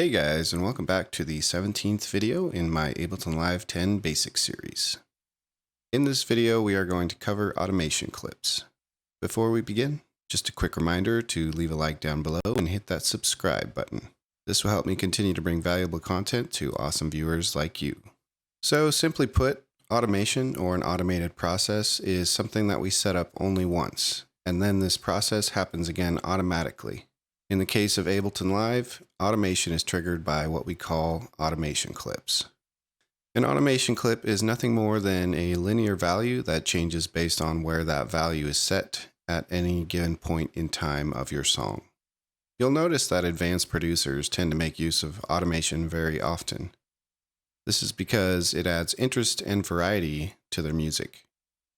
Hey guys, and welcome back to the 17th video in my Ableton Live 10 Basics series. In this video, we are going to cover automation clips. Before we begin, just a quick reminder to leave a like down below and hit that subscribe button. This will help me continue to bring valuable content to awesome viewers like you. So simply put, automation or an automated process is something that we set up only once, and then this process happens again automatically. In the case of Ableton Live, automation is triggered by what we call automation clips. An automation clip is nothing more than a linear value that changes based on where that value is set at any given point in time of your song. You'll notice that advanced producers tend to make use of automation very often. This is because it adds interest and variety to their music.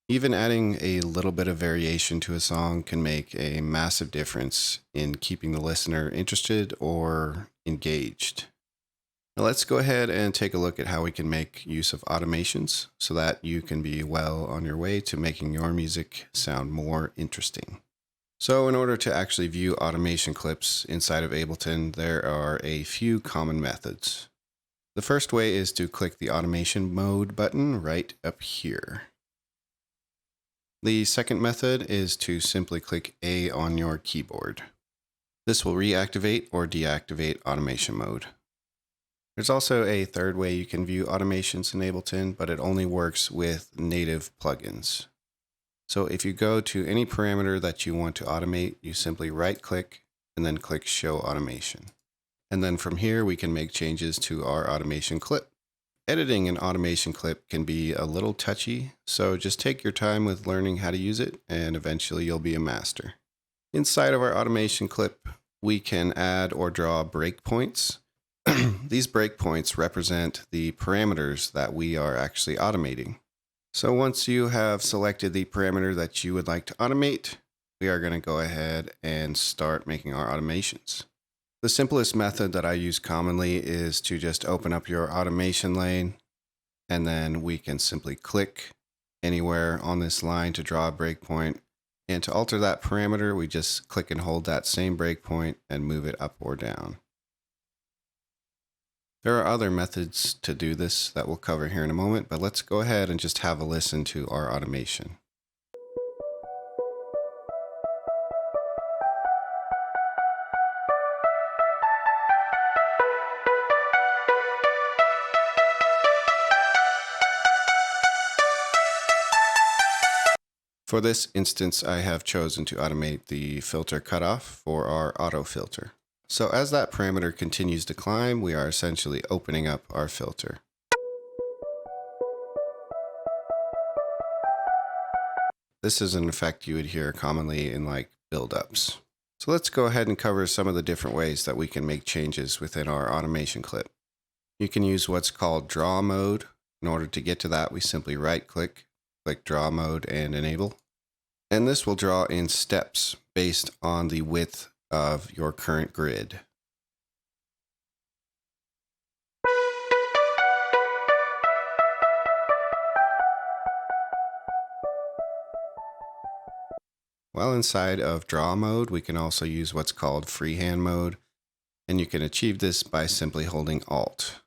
Even adding a little bit of variation to a song can make a massive difference in keeping the listener interested or engaged. Now let's go ahead and take a look at how we can make use of automations so that you can be well on your way to making your music sound more interesting. So in order to actually view automation clips inside of Ableton, there are a few common methods. The first way is to click the automation mode button right up here. The second method is to simply click A on your keyboard. This will reactivate or deactivate automation mode. There's also a third way you can view automations in Ableton, but it only works with native plugins. So if you go to any parameter that you want to automate, you simply right-click and then click Show Automation. And then from here, we can make changes to our automation clip. Editing an automation clip can be a little touchy, so just take your time with learning how to use it, and eventually you'll be a master. Inside of our automation clip, we can add or draw breakpoints. These breakpoints represent the parameters that we are actually automating. So once you have selected the parameter that you would like to automate, we are going to go ahead and start making our automations. The simplest method that I use commonly is to just open up your automation lane, and then we can simply click anywhere on this line to draw a breakpoint. And to alter that parameter, we just click and hold that same breakpoint and move it up or down. There are other methods to do this that we'll cover here in a moment, but let's go ahead and just have a listen to our automation. For this instance, I have chosen to automate the filter cutoff for our auto filter. So as that parameter continues to climb, we are essentially opening up our filter. This is an effect you would hear commonly in like build-ups. So let's go ahead and cover some of the different ways that we can make changes within our automation clip. You can use what's called draw mode. In order to get to that, we simply right-click, click draw mode and enable. And this will draw in steps based on the width of your current grid. While inside of draw mode, we can also use what's called freehand mode, and you can achieve this by simply holding Alt.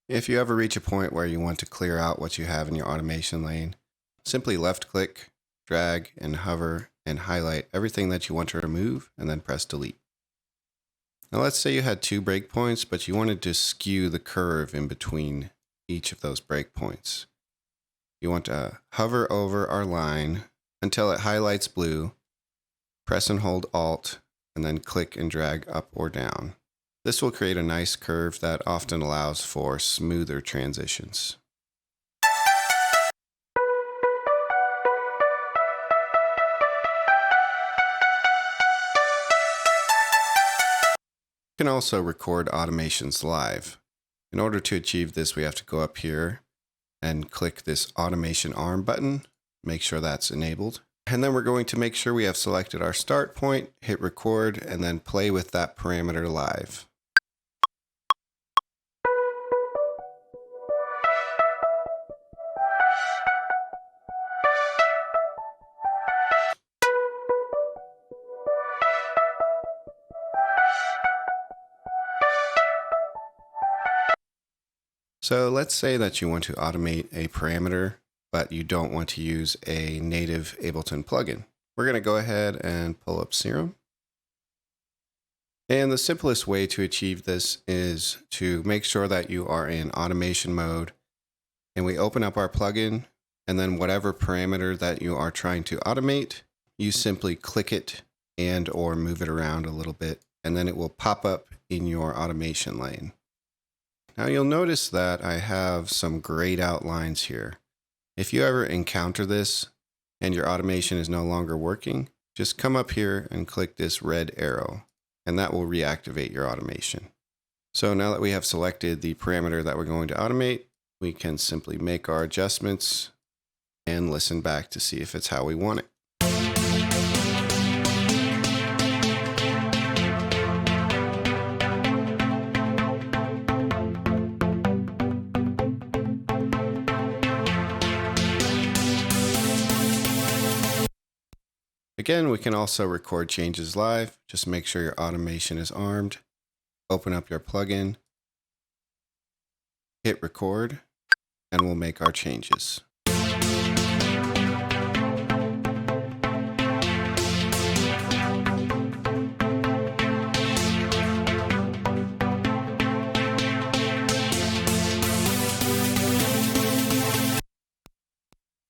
If you ever reach a point where you want to clear out what you have in your automation lane, simply left-click, drag, and hover, and highlight everything that you want to remove, and then press delete. Now let's say you had two breakpoints, but you wanted to skew the curve in between each of those breakpoints. You want to hover over our line until it highlights blue, press and hold Alt, and then click and drag up or down. This will create a nice curve that often allows for smoother transitions. You can also record automations live. In order to achieve this, we have to go up here and click this automation arm button, make sure that's enabled. And then we're going to make sure we have selected our start point, hit record, and then play with that parameter live. So let's say that you want to automate a parameter, but you don't want to use a native Ableton plugin. We're going to go ahead and pull up Serum. And the simplest way to achieve this is to make sure that you are in automation mode, and we open up our plugin, and then whatever parameter that you are trying to automate, you simply click it and or move it around a little bit, and then it will pop up in your automation lane. Now you'll notice that I have some grayed out lines here. If you ever encounter this and your automation is no longer working, just come up here and click this red arrow, and that will reactivate your automation. So now that we have selected the parameter that we're going to automate, we can simply make our adjustments and listen back to see if it's how we want it. Again, we can also record changes live. Just make sure your automation is armed. Open up your plugin, hit record, and we'll make our changes.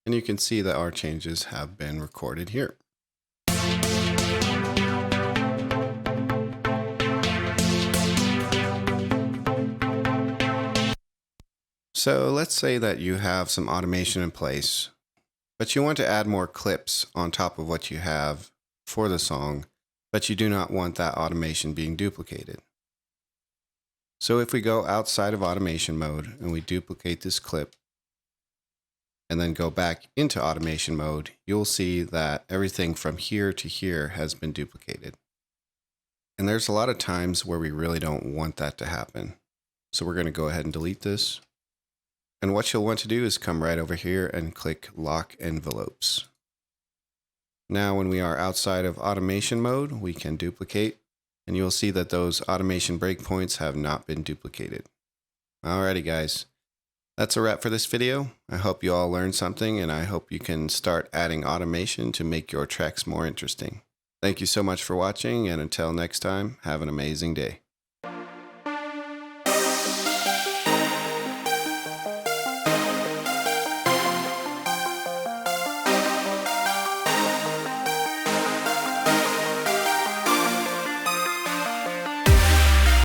And you can see that our changes have been recorded here. So let's say that you have some automation in place, but you want to add more clips on top of what you have for the song, but you do not want that automation being duplicated. So if we go outside of automation mode and we duplicate this clip and then go back into automation mode, you'll see that everything from here to here has been duplicated. And there's a lot of times where we really don't want that to happen. So we're going to go ahead and delete this. And what you'll want to do is come right over here and click Lock Envelopes. Now, when we are outside of automation mode, we can duplicate, and you'll see that those automation breakpoints have not been duplicated. Alrighty, guys. That's a wrap for this video. I hope you all learned something, and I hope you can start adding automation to make your tracks more interesting. Thank you so much for watching, and until next time, have an amazing day.